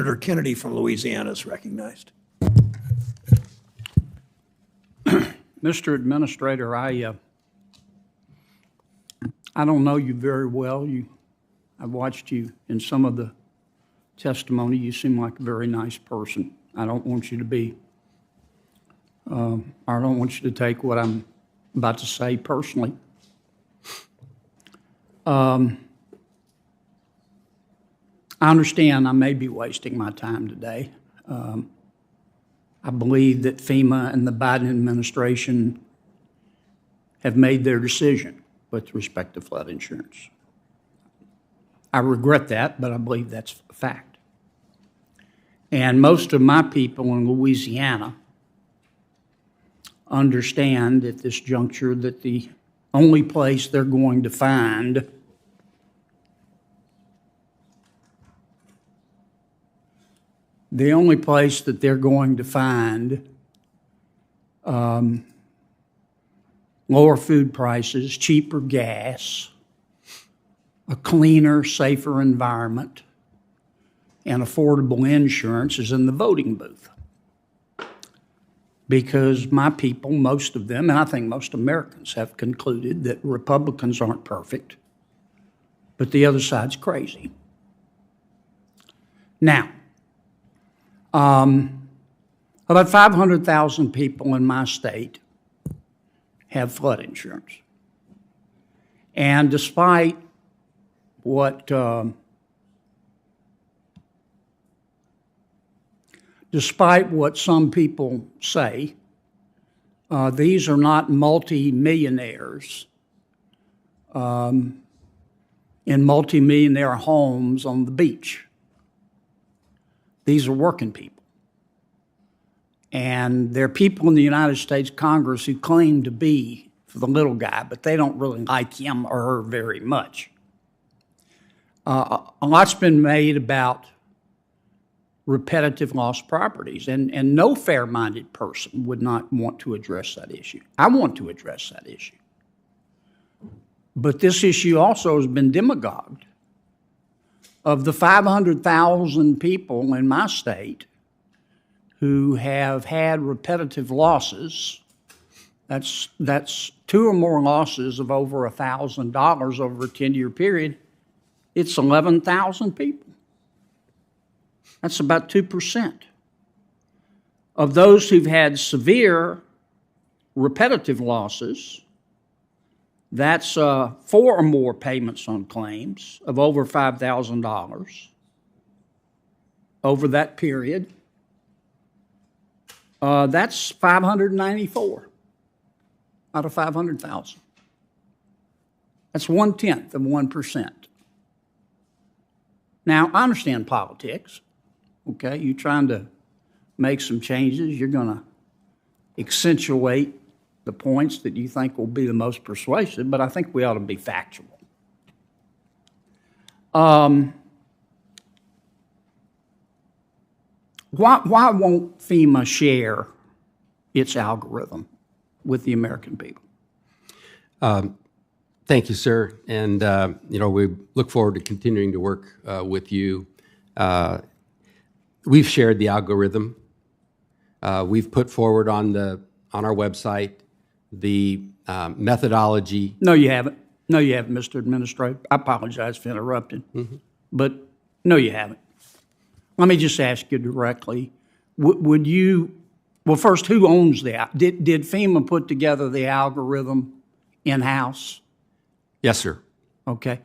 Senator Kennedy from Louisiana is recognized. Mr. Administrator, I don't know you very well. I've watched you in some of the testimony. You seem like a very nice person. I don't want you to be, I don't want you to take what I'm about to say personally. I understand I may be wasting my time today. I believe that FEMA and the Biden administration have made their decision with respect to flood insurance. I regret that, but I believe that's a fact. And most of my people in Louisiana understand at this juncture that the only place they're going to find lower food prices, cheaper gas, a cleaner, safer environment, and affordable insurance is in the voting booth. Because my people, most of them, and I think most Americans, have concluded that Republicans aren't perfect, but the other side's crazy. Now, about 500,000 people in my state have flood insurance. And despite what some people say, these are not multi-millionaires in multi-millionaire homes on the beach. These are working people. And there are people in the United States Congress who claim to be for the little guy, but they don't really like him or her very much. A lot's been made about repetitive lost properties, and no fair-minded person would not want to address that issue. I want to address that issue. But this issue also has been demagogued. Of the 500,000 people in my state who have had repetitive losses, that's two or more losses of over $1,000 over a 10-year period, it's 11,000 people. That's about 2%. Of those who've had severe repetitive losses, that's 4 or more payments on claims of over $5,000 over that period. That's 594 out of 500,000. That's 1/10 of 1%. Now, I understand politics. Okay, you're trying to make some changes. You're going to accentuate the points that you think will be the most persuasive, but I think we ought to be factual. Why won't FEMA share its algorithm with the American people? Thank you, sir. And we look forward to continuing to work with you. We've shared the algorithm. We've put forward on our website the methodology. No, you haven't. No, you haven't, Mr. Administrator. I apologize for interrupting. Mm-hmm. But no, you haven't. Let me just ask you directly. Would you, well, first, who owns that? Did FEMA put together the algorithm in-house? Yes, sir. Okay.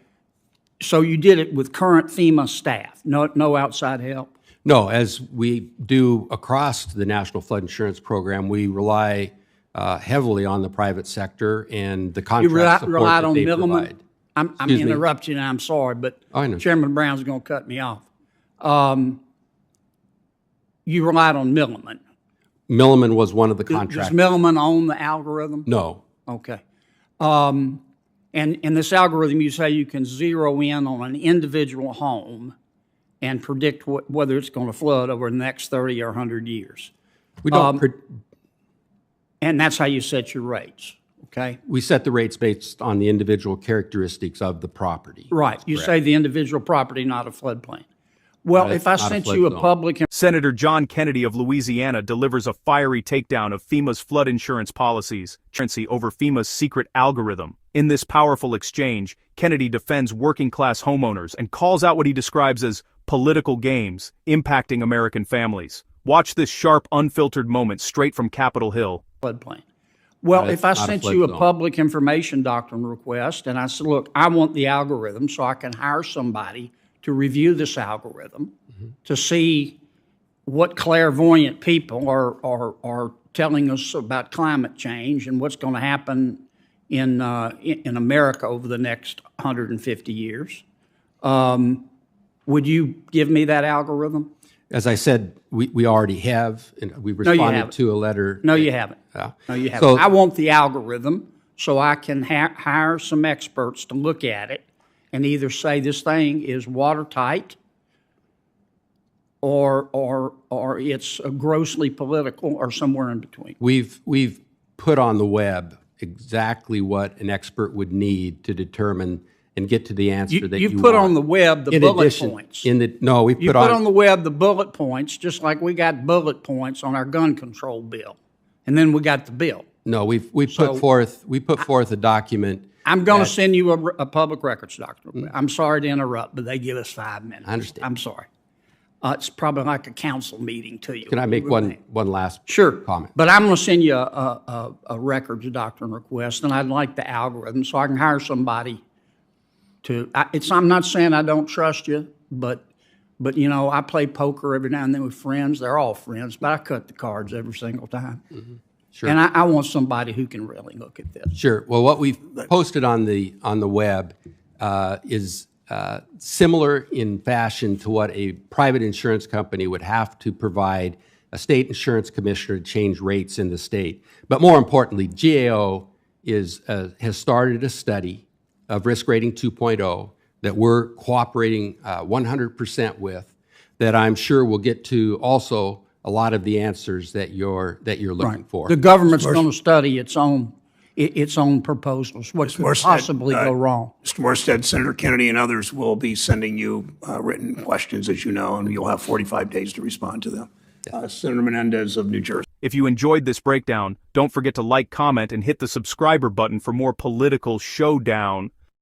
So you did it with current FEMA staff, no outside help? No, as we do across the National Flood Insurance Program, we rely heavily on the private sector and the contract support relied that on they Milliman? provide. I'm interrupting, and I'm sorry, but Chairman Brown's going to cut me off. You relied on Milliman. Milliman was one of the contractors. Does Milliman own the algorithm? No. Okay. And in this algorithm, you say you can zero in on an individual home and predict whether it's going to flood over the next 30 or 100 years. We don't. And that's how you set your rates, okay? We set the rates based on the individual characteristics of the property. Right. You say the individual property, not a floodplain. Well, not a- if I not a sent flood you a zone. public Senator John Kennedy of Louisiana delivers a fiery takedown of FEMA's flood insurance policies, over FEMA's secret algorithm. In this powerful exchange, Kennedy defends working-class homeowners and calls out what he describes as political games impacting American families. Watch this sharp, unfiltered moment straight from Capitol Hill. floodplain. Well, Not a- if I not a sent flood you a zone. public information doctrine request and I said, look, I want the algorithm so I can hire somebody to review this algorithm to see what clairvoyant people are telling us about climate change and what's going to happen in America over the next 150 years. Would you give me that algorithm? As I said, we already have, and we responded haven't. to a letter. No, you haven't. Yeah. No, you haven't. So- I want the algorithm so I can hire some experts to look at it and either say this thing is watertight or it's grossly political or somewhere in between. We've put on the web exactly what an expert would need to determine and get to the answer that you You've put want. on the web the In bullet addition, points. we You put put on the web the bullet points, just like we got bullet points on our gun control bill. And then we got the bill. No, we put forth a document. I'm going to send you a public records document. I'm sorry to interrupt, but they give us 5 minutes. I understand. I'm sorry. It's probably like a council meeting to you. Can I make one last Sure. comment? But I'm going to send you a records doctrine request, and I'd like the algorithm so I can hire somebody to. I'm not saying I don't trust you, but you know, I play poker every now and then with friends. They're all friends, but I cut the cards every single time. Sure. And I want somebody who can really look at this. Sure. Well, what we've posted on the web is similar in fashion to what a private insurance company would have to provide a state insurance commissioner to change rates in the state. But more importantly, GAO has started a study of Risk Rating 2.0 that we're cooperating 100% with, that I'm sure will get to also a lot of the answers that you're looking for. The government's going to study its own proposals. What could Morstead, possibly go wrong? Mr. Morstead, Senator Kennedy and others will be sending you written questions, as you know, and you'll have 45 days to respond to them. Senator Menendez of New Jersey. If you enjoyed this breakdown, don't forget to like, comment, and hit the subscriber button for more political showdown.